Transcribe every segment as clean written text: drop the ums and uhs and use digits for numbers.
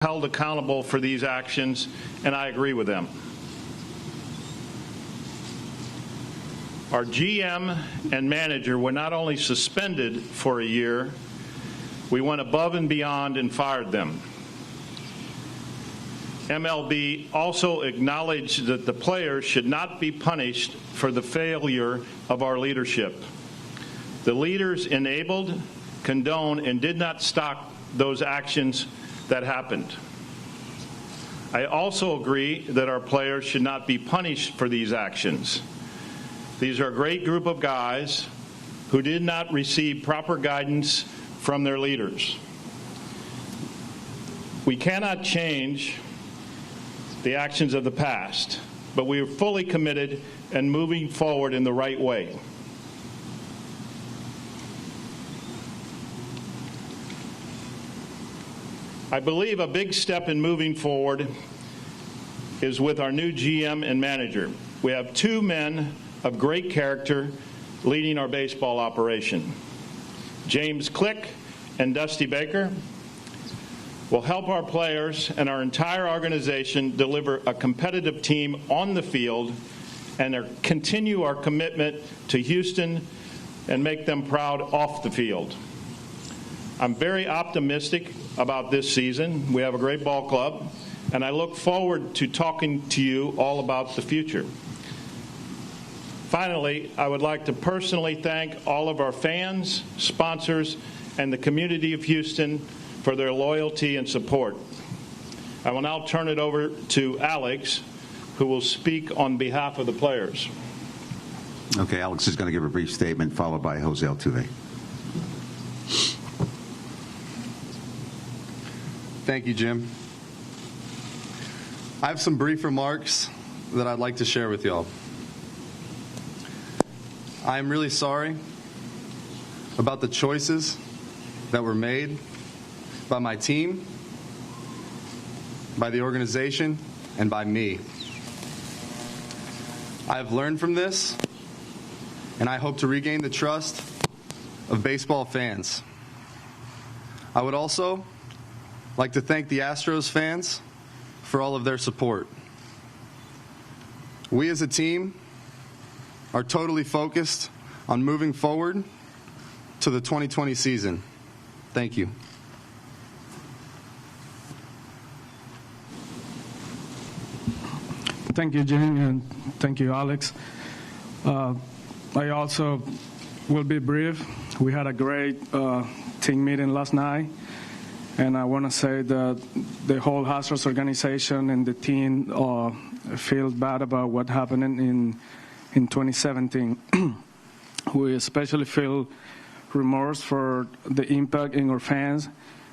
held accountable for these actions, and I agree with them. Our GM and manager were not only suspended for a year, we went above and beyond and fired them. MLB also acknowledged that the players should not be punished for the failure of our leadership. The leaders enabled, condoned, and did not stop those actions that happened. I also agree that our players should not be punished for these actions. These are a great group of guys who did not receive proper guidance from their leaders. We cannot change the actions of the past, but we are fully committed and moving forward in the right way. I believe a big step in moving forward is with our new GM and manager. We have two men of great character leading our baseball operation. James Click and Dusty Baker will help our players and our entire organization deliver a competitive team on the field and continue our commitment to Houston and make them proud off the field. I'm very optimistic about this season. We have a great ball club, and I look forward to talking to you all about the future. Finally, I would like to personally thank all of our fans, sponsors, and the community of Houston for their loyalty and support. I will now turn it over to Alex, who will speak on behalf of the players. Okay, Alex is going to give a brief statement, followed by Jose Altuve. Thank you, Jim. I have some brief remarks that I'd like to share with y'all. I am really sorry about the choices that were made by my team, by the organization, and by me. I have learned from this, and I hope to regain the trust of baseball fans. I would also like to thank the Astros fans for all of their support. We as a team are totally focused on moving forward to the 2020 season. Thank you. Thank you, Jim, and thank you, Alex. I also will be brief. We had a great team meeting last night, and I want to say that the whole Astros organization and the team feel bad about what happened in 2017. We especially feel remorse for the impact in our fans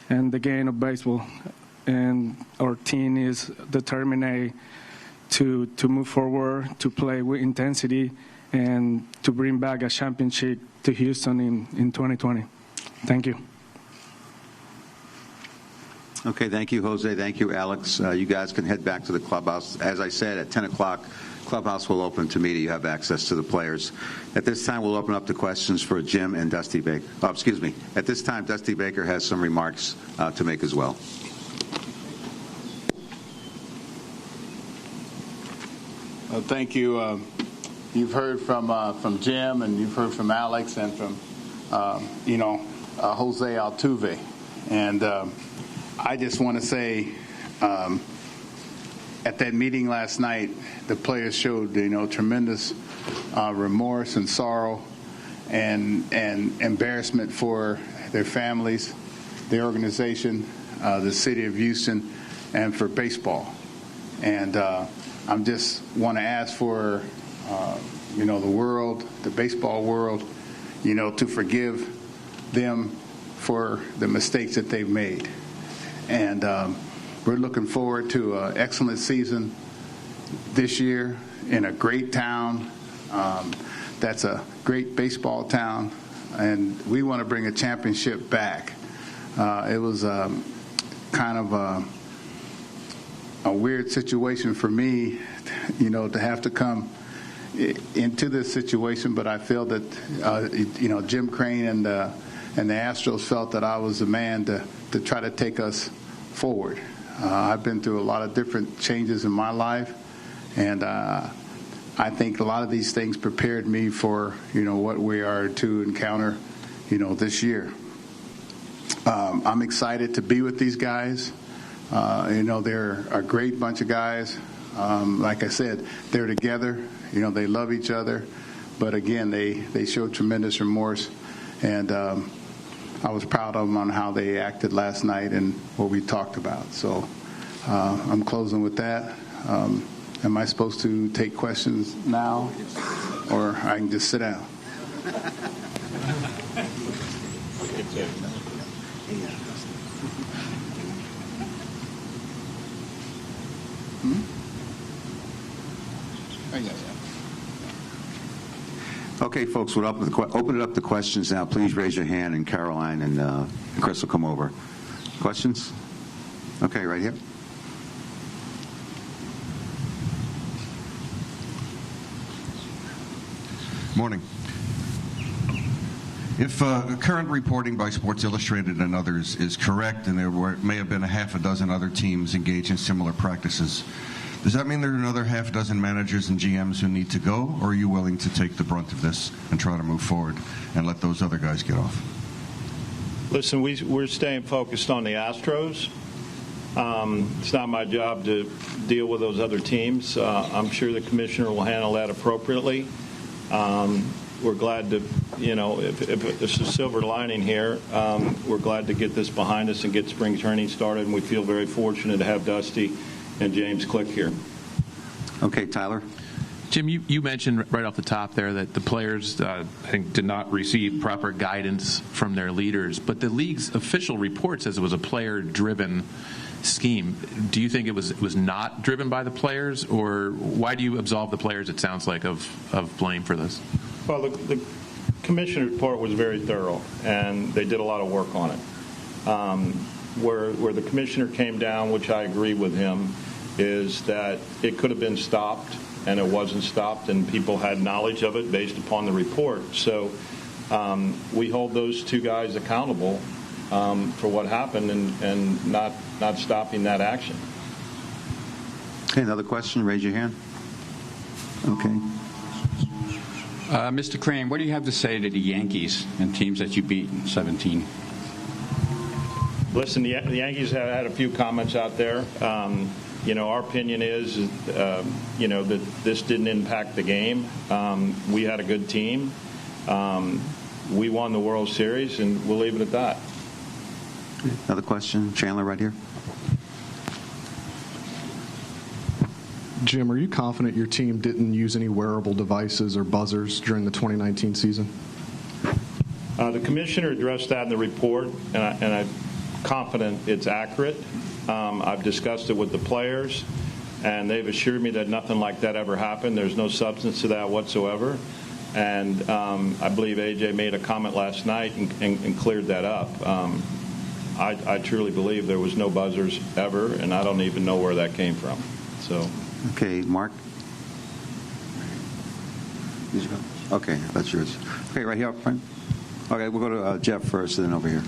and the game of baseball. And our team is determined to move forward, to play with intensity, and to bring back a championship to Houston in 2020. Thank you. Okay, thank you, Jose. Thank you, Alex. You guys can head back to the clubhouse. As I said, at 10 o'clock, clubhouse will open to media. You have access to the players. At this time, we'll open up the questions for Jim and Dusty Baker. Oh, excuse me. At this time, Dusty Baker has some remarks to make as well. Thank you. You've heard from Jim, and you've heard from Alex, and from Jose Altuve, and I just want to say, at that meeting last night, the players showed tremendous remorse and sorrow and embarrassment for their families, their organization, the city of Houston, and for baseball. And I'm just want to ask for the world, the baseball world, to forgive them for the mistakes that they've made. And we're looking forward to an excellent season this year in a great town. That's a great baseball town, and we want to bring a championship back. It was kind of a weird situation for me, to have to come into this situation, but I feel that Jim Crane and the Astros felt that I was the man to try to take us forward. I've been through a lot of different changes in my life, and I think a lot of these things prepared me for, what we are to encounter, this year. I'm excited to be with these guys. They're a great bunch of guys. Like I said, they're together. They love each other. But again, they showed tremendous remorse, and I was proud of them on how they acted last night and what we talked about. So I'm closing with that. Am I supposed to take questions now, or I can just sit down? Okay, folks, we'll open it up to questions now. Please raise your hand, and Caroline and Chris will come over. Questions? Okay, right here. Morning. If current reporting by Sports Illustrated and others is correct, and there may have been a half a dozen other teams engaged in similar practices, does that mean there are another half dozen managers and GMs who need to go, or are you willing to take the brunt of this and try to move forward and let those other guys get off? Listen, we're staying focused on the Astros. It's not my job to deal with those other teams. I'm sure the commissioner will handle that appropriately. We're glad to, if there's a silver lining here, we're glad to get this behind us and get spring training started, and we feel very fortunate to have Dusty and James Click here. Okay, Tyler. Jim, you mentioned right off the top there that the players, I think, did not receive proper guidance from their leaders, but the league's official report says it was a player-driven scheme. Do you think it was not driven by the players, or why do you absolve the players, it sounds like, of blame for this? Well, the commissioner's report was very thorough, and they did a lot of work on it. Where the commissioner came down, which I agree with him, is that it could have been stopped, and it wasn't stopped, and people had knowledge of it based upon the report. So we hold those two guys accountable for what happened and not stopping that action. Okay, another question? Raise your hand. Okay. Mr. Crane, what do you have to say to the Yankees and teams that you beat in 17? Listen, the Yankees have had a few comments out there. Our opinion is, that this didn't impact the game. We had a good team. We won the World Series, and we'll leave it at that. Another question? Chandler, right here. Jim, are you confident your team didn't use any wearable devices or buzzers during the 2019 season? The commissioner addressed that in the report, and I'm confident it's accurate. I've discussed it with the players, and they've assured me that nothing like that ever happened. There's no substance to that whatsoever. And I believe A.J. made a comment last night and cleared that up. I truly believe there was no buzzers ever, and I don't even know where that came from. So. Okay, Mark. Okay, that's yours. Okay, right here up front. Okay, we'll go to Jeff first, and then over here.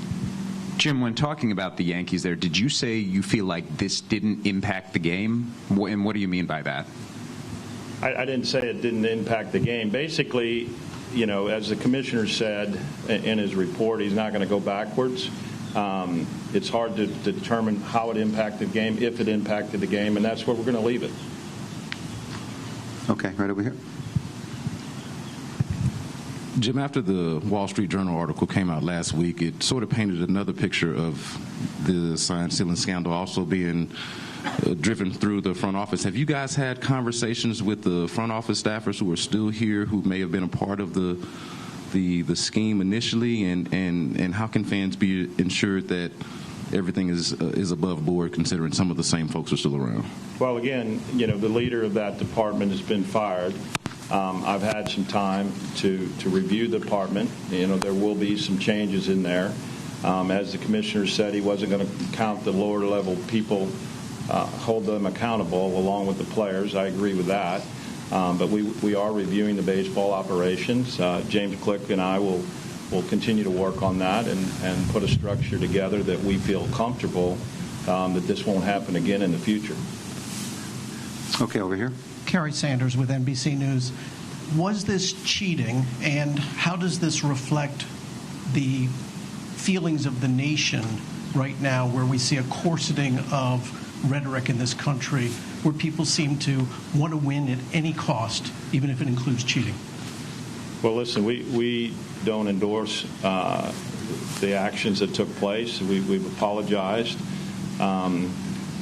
Jim, when talking about the Yankees there, did you say you feel like this didn't impact the game? And what do you mean by that? I didn't say it didn't impact the game. Basically, as the commissioner said in his report, he's not going to go backwards. It's hard to determine how it impacted the game, if it impacted the game, and that's where we're going to leave it. Okay, right over here. Jim, after the Wall Street Journal article came out last week, it sort of painted another picture of the sign stealing scandal also being driven through the front office. Have you guys had conversations with the front office staffers who are still here, who may have been a part of the scheme initially, and how can fans be ensured that everything is above board, considering some of the same folks are still around? Well, again, the leader of that department has been fired. I've had some time to review the department. There will be some changes in there. As the commissioner said, he wasn't going to count the lower level people, hold them accountable along with the players. I agree with that. But we are reviewing the baseball operations. James Click and I will continue to work on that and put a structure together that we feel comfortable that this won't happen again in the future. Okay, over here. Kerry Sanders with NBC News. Was this cheating, and how does this reflect the feelings of the nation right now, where we see a corseting of rhetoric in this country, where people seem to want to win at any cost, even if it includes cheating? Well, listen, we don't endorse the actions that took place. We've apologized.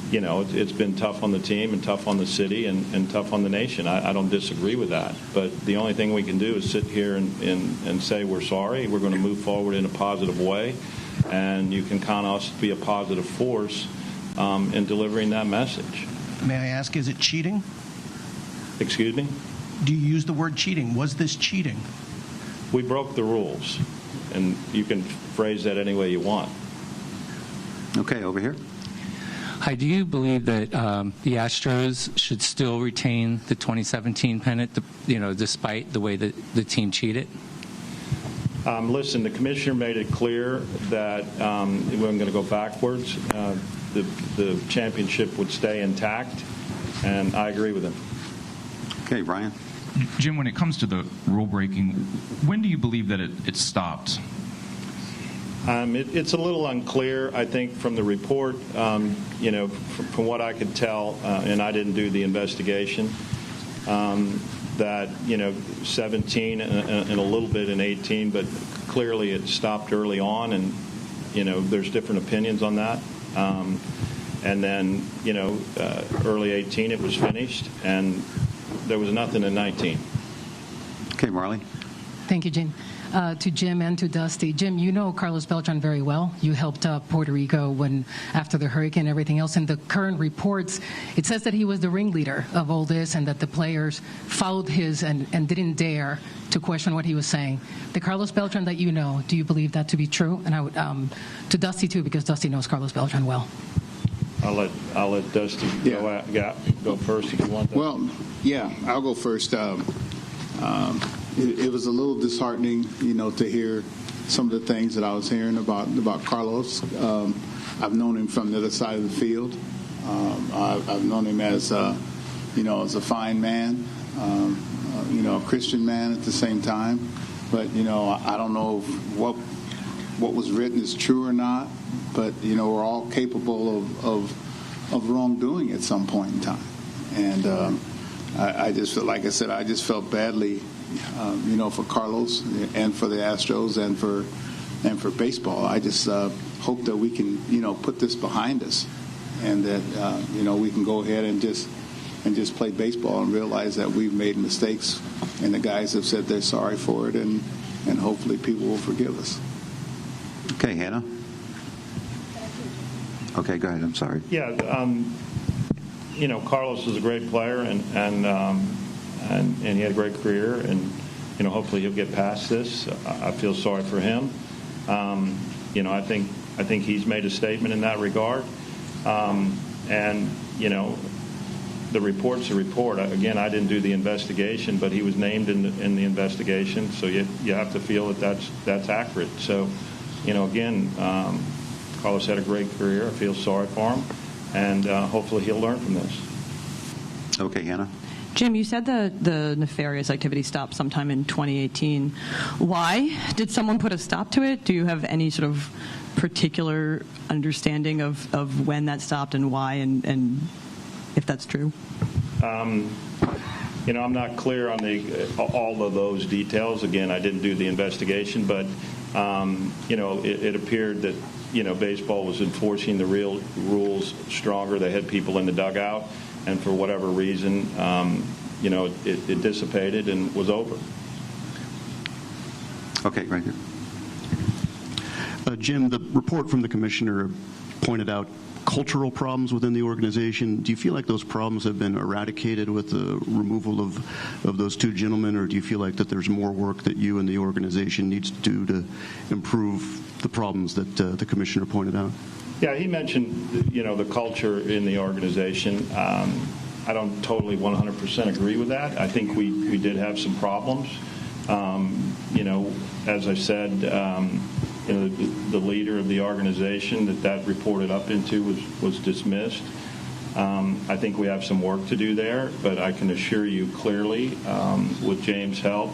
It's been tough on the team and tough on the city and tough on the nation. I don't disagree with that. But the only thing we can do is sit here and say we're sorry. We're going to move forward in a positive way. And you can count on us to be a positive force in delivering that message. May I ask, is it cheating? Excuse me? Do you use the word cheating? Was this cheating? We broke the rules. And you can phrase that any way you want. Okay, over here. Hi, do you believe that the Astros should still retain the 2017 pennant, despite the way that the team cheated? Listen, the commissioner made it clear that we weren't going to go backwards. The championship would stay intact, and I agree with him. Okay, Brian. Jim, when it comes to the rule breaking, when do you believe that it stopped? It's a little unclear, I think, from the report. From what I could tell, and I didn't do the investigation, that 17 and a little bit in 18, but clearly it stopped early on, and there's different opinions on that. And then early 18 it was finished, and there was nothing in 19. Okay, Marley. Thank you, Jim. To Jim and to Dusty. Jim, you know Carlos Beltran very well. You helped Puerto Rico after the hurricane and everything else. In the current reports, it says that he was the ringleader of all this and that the players followed his and didn't dare to question what he was saying. The Carlos Beltran that you know, do you believe that to be true? And I would to Dusty too, because Dusty knows Carlos Beltran well. I'll let Dusty go first if you want that. Well, yeah, I'll go first. It was a little disheartening, to hear some of the things that I was hearing about Carlos. I've known him from the other side of the field. I've known him as as a fine man, a Christian man at the same time. But I don't know if what was written is true or not. But we're all capable of wrongdoing at some point in time. And I just felt, like I said, I just felt badly. For Carlos and for the Astros and for baseball. I just hope that we can, put this behind us, and that we can go ahead and just play baseball and realize that we've made mistakes, and the guys have said they're sorry for it, and hopefully people will forgive us. Okay, Hannah. Okay, go ahead. I'm sorry. Yeah, Carlos is a great player, and he had a great career, and hopefully he'll get past this. I feel sorry for him. I think he's made a statement in that regard. The report's a report. Again, I didn't do the investigation, but he was named in the investigation, so you have to feel that that's accurate. So, again, Carlos had a great career. I feel sorry for him, and hopefully he'll learn from this. Okay, Hannah. Jim, you said the nefarious activity stopped sometime in 2018. Why? Did someone put a stop to it? Do you have any sort of particular understanding of when that stopped and why, and if that's true? I'm not clear on all of those details. Again, I didn't do the investigation, but it appered that baseball was enforcing the real rules stronger. They had people in the dugout. And for whatever reason, it dissipated and was over. Okay, right here. Jim, the report from the commissioner pointed out cultural problems within the organization. Do you feel like those problems have been eradicated with the removal of those two gentlemen, or do you feel like that there's more work that you and the organization needs to do to improve the problems that the commissioner pointed out? Yeah, he mentioned, the culture in the organization. I don't totally 100% agree with that. I think we did have some problems. As I said, the leader of the organization that reported up into was dismissed. I think we have some work to do there, but I can assure you clearly, with James' help,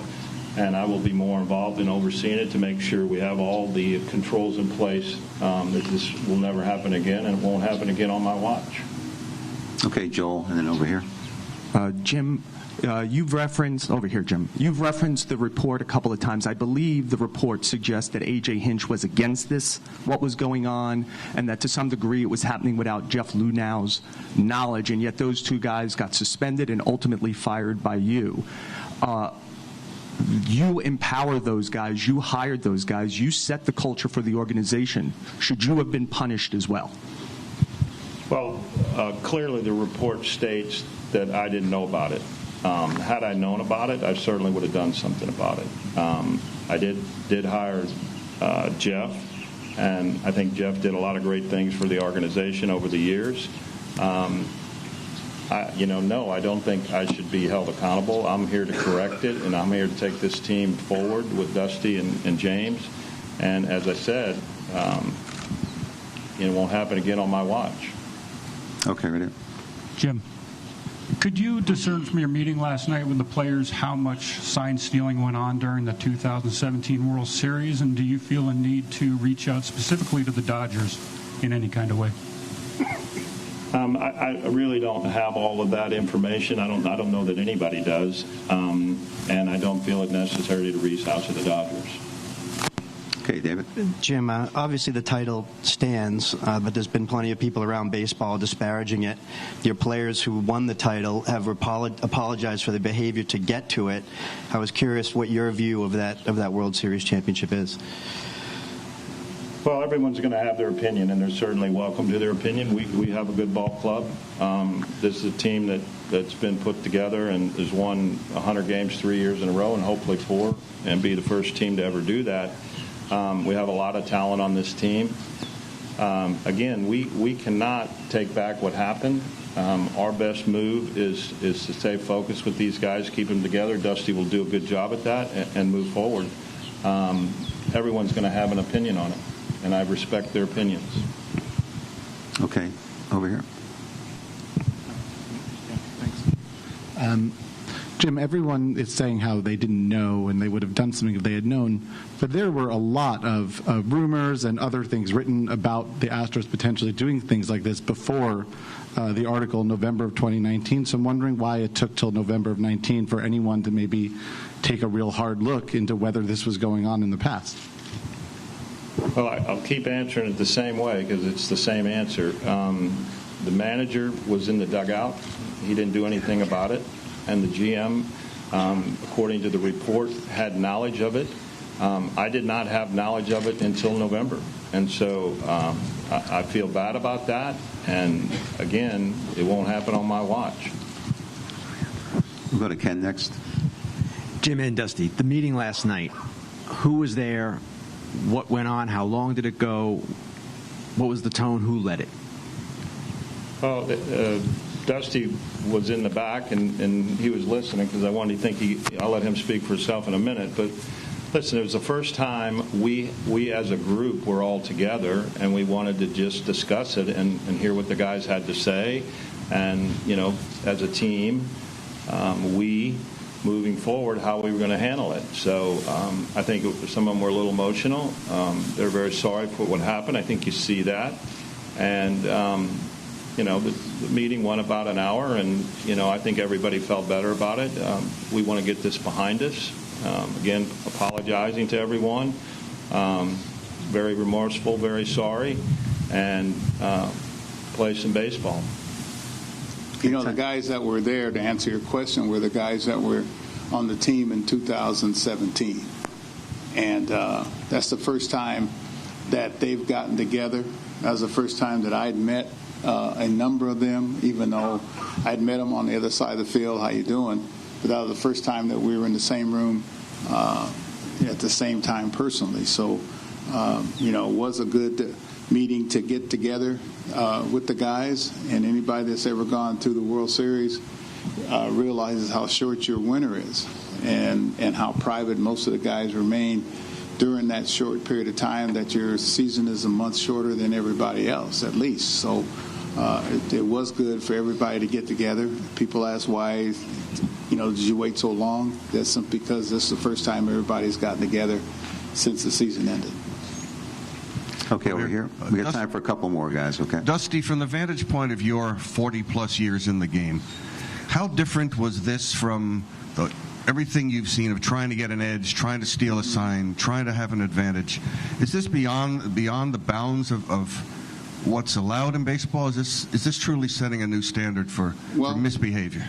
and I will be more involved in overseeing it to make sure we have all the controls in place that this will never happen again, and it won't happen again on my watch. Okay, Joel, and then over here. Jim, you've referenced the report a couple of times. I believe the report suggests that A.J. Hinch was against this, what was going on, and that to some degree it was happening without Jeff Lunau's knowledge, and yet those two guys got suspended and ultimately fired by you. You empower those guys. You hired those guys. You set the culture for the organization. Should you have been punished as well? Well, clearly the report states that I didn't know about it. Had I known about it, I certainly would have done something about it. I did hire Jeff, and I think Jeff did a lot of great things for the organization over the years. No, I don't think I should be held accountable. I'm here to correct it, and I'm here to take this team forward with Dusty and James. And as I said, it won't happen again on my watch. Okay, ready. Jim, could you discern from your meeting last night with the players how much sign stealing went on during the 2017 World Series, and do you feel a need to reach out specifically to the Dodgers in any kind of way? I really don't have all of that information. I don't know that anybody does, and I don't feel it necessary to reach out to the Dodgers. Okay, David. Jim, obviously the title stands, but there's been plenty of people around baseball disparaging it. Your players who won the title have apologized for their behavior to get to it. I was curious what your view of that World Series championship is. Well, everyone's going to have their opinion, and they're certainly welcome to their opinion. We have a good ball club. This is a team that's been put together and has won 100 games 3 years in a row, and hopefully 4, and be the first team to ever do that. We have a lot of talent on this team. Again, we cannot take back what happened. Our best move is to stay focused with these guys, keep them together. Dusty will do a good job at that and move forward. Everyone's going to have an opinion on it, and I respect their opinions. Okay, over here. Thanks. Jim, everyone is saying how they didn't know and they would have done something if they had known, but there were a lot of rumors and other things written about the Astros potentially doing things like this before the article in November of 2019. So I'm wondering why it took till November of 19 for anyone to maybe take a real hard look into whether this was going on in the past. Well, I'll keep answering it the same way because it's the same answer. The manager was in the dugout. He didn't do anything about it. And the GM, according to the report, had knowledge of it. I did not have knowledge of it until November. And so I feel bad about that. And, again, it won't happen on my watch. We'll go to Ken next. Jim and Dusty, the meeting last night, who was there? What went on? How long did it go? What was the tone? Who led it? Well, Dusty was in the back, and he was listening because I wanted to think I'll let him speak for himself in a minute. But listen, it was the first time we as a group were all together, and we wanted to just discuss it and hear what the guys had to say. And, as a team, we, moving forward, how we were going to handle it. So I think some of them were a little emotional. They're very sorry for what happened. I think you see that. And, the meeting went about an hour, and, I think everybody felt better about it. We want to get this behind us. Again, apologizing to everyone. Very remorseful, very sorry, and play some baseball. The guys that were there, to answer your question, were the guys that were on the team in 2017. And that's the first time that they've gotten together. That was the first time that I'd met a number of them, even though I'd met them on the other side of the field. How you doing? But that was the first time that we were in the same room at the same time personally. So, it was a good meeting to get together with the guys. And anybody that's ever gone through the World Series realizes how short your winter is and how private most of the guys remain during that short period of time that your season is a month shorter than everybody else, at least. So it was good for everybody to get together. People ask why, did you wait so long? That's simply because this is the first time everybody's gotten together since the season ended. Okay, over here. We got time for a couple more guys, okay? Dusty, from the vantage point of your 40-plus years in the game, how different was this from everything you've seen of trying to get an edge, trying to steal a sign, trying to have an advantage? Is this beyond the bounds of what's allowed in baseball? Is this truly setting a new standard for misbehavior?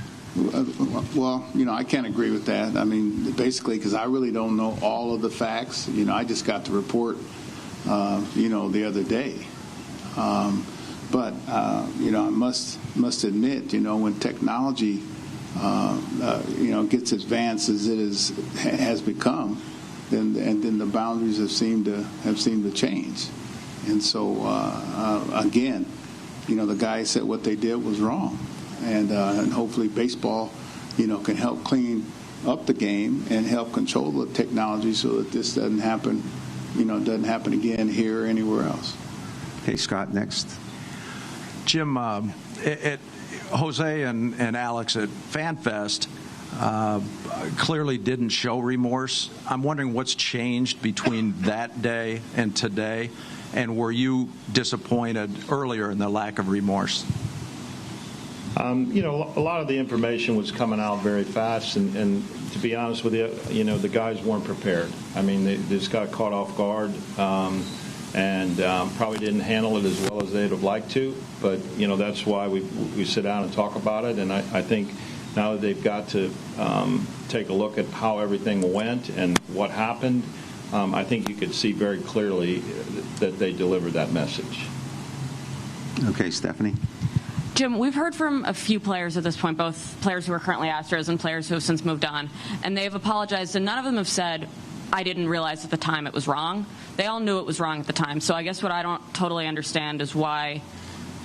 Well, I can't agree with that. I mean, basically, because I really don't know all of the facts. I just got the report, the other day. But I must admit, when technology, gets advanced as it has become, then the boundaries have seemed to change. And so, again, the guys said what they did was wrong. And hopefully baseball, can help clean up the game and help control the technology so that this doesn't happen again here or anywhere else. Okay, Scott, next. Jim, Jose and Alex at FanFest clearly didn't show remorse. I'm wondering what's changed between that day and today, and were you disappointed earlier in the lack of remorse? A lot of the information was coming out very fast, and to be honest with you, the guys weren't prepared. I mean, they just got caught off guard and probably didn't handle it as well as they'd have liked to. But, that's why we sit down and talk about it. And I think now that they've got to take a look at how everything went and what happened, I think you could see very clearly that they delivered that message. Okay, Stephanie. Jim, we've heard from a few players at this point, both players who are currently Astros and players who have since moved on, and they've apologized, and none of them have said, I didn't realize at the time it was wrong. They all knew it was wrong at the time. So I guess what I don't totally understand is why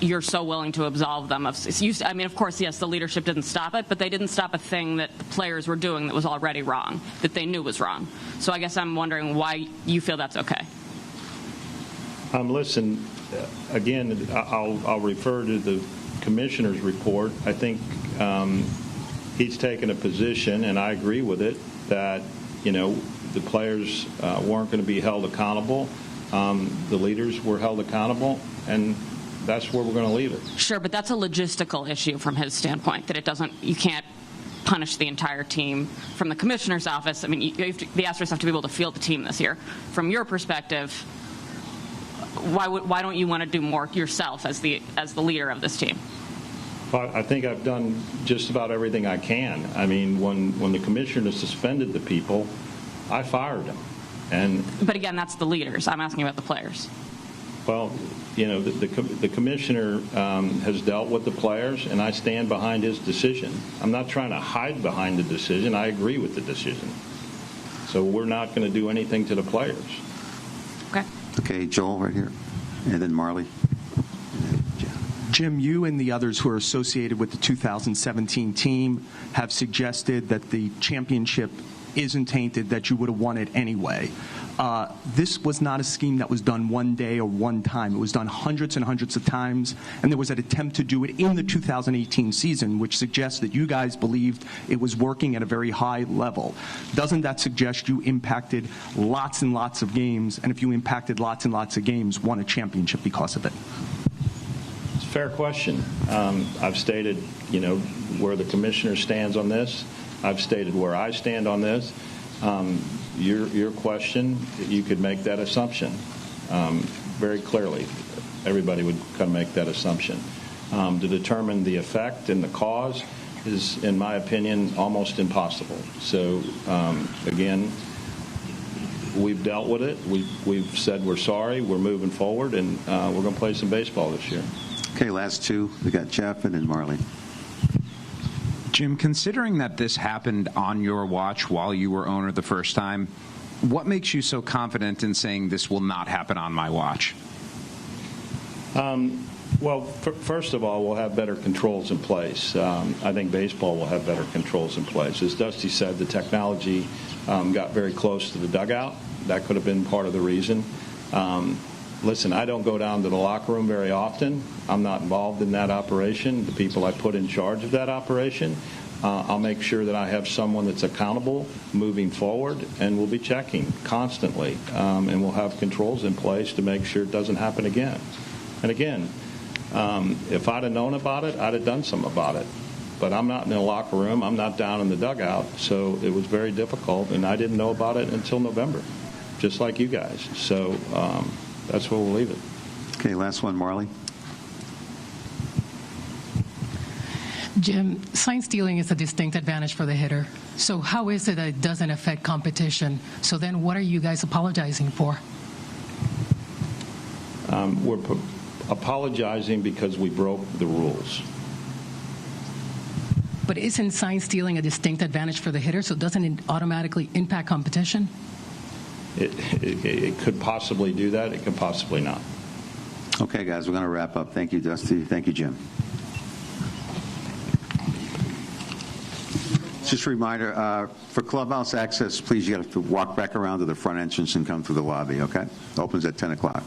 you're so willing to absolve them. Of course, yes, the leadership didn't stop it, but they didn't stop a thing that the players were doing that was already wrong, that they knew was wrong. So I guess I'm wondering why you feel that's okay. Listen, again, I'll refer to the commissioner's report. I think he's taken a position, and I agree with it, that the players weren't going to be held accountable. The leaders were held accountable, and that's where we're going to leave it. Sure, but that's a logistical issue from his standpoint, that you can't punish the entire team. From the commissioner's office, I mean, the Astros have to be able to field the team this year. From your perspective, why don't you want to do more yourself as the leader of this team? Well, I think I've done just about everything I can. I mean, when the commissioner suspended the people, I fired them. But again, that's the leaders. I'm asking about the players. Well, the commissioner has dealt with the players, and I stand behind his decision. I'm not trying to hide behind the decision. I agree with the decision. So we're not going to do anything to the players. Okay. Okay, Joel, right here. And then Marley. Jim, you and the others who are associated with the 2017 team have suggested that the championship isn't tainted, that you would have won it anyway. This was not a scheme that was done one day or one time. It was done hundreds and hundreds of times, and there was an attempt to do it in the 2018 season, which suggests that you guys believed it was working at a very high level. Doesn't that suggest you impacted lots and lots of games, and if you impacted lots and lots of games, won a championship because of it? It's a fair question. I've stated, where the commissioner stands on this. I've stated where I stand on this. Your question, you could make that assumption very clearly. Everybody would kind of make that assumption. To determine the effect and the cause is, in my opinion, almost impossible. So, again, we've dealt with it. We've said we're sorry. We're moving forward, and we're going to play some baseball this year. Okay, last two. We got Jeff and then Marley. Jim, considering that this happened on your watch while you were owner the first time, what makes you so confident in saying this will not happen on my watch? Well, first of all, we'll have better controls in place. I think baseball will have better controls in place. As Dusty said, the technology got very close to the dugout. that could have been part of the reason. Listen, I don't go down to the locker room very often. I'm not involved in that operation. The people I put in charge of that operation, I'll make sure that I have someone that's accountable moving forward, and we'll be checking constantly, and we'll have controls in place to make sure it doesn't happen again. And again, if I'd have known about it, I'd have done something about it. But I'm not in the locker room. I'm not down in the dugout, so it was very difficult, and I didn't know about it until November, just like you guys. So that's where we'll leave it. Okay, last one, Marley. Jim, sign stealing is a distinct advantage for the hitter. So how is it that it doesn't affect competition? So then what are you guys apologizing for? We're apologizing because we broke the rules. But isn't sign stealing a distinct advantage for the hitter? So doesn't it automatically impact competition? It could possibly do that. It could possibly not. Okay, guys, we're going to wrap up. Thank you, Dusty. Thank you, Jim. Just a reminder, for clubhouse access, please, you have to walk back around to the front entrance and come through the lobby, okay? Opens at 10 o'clock.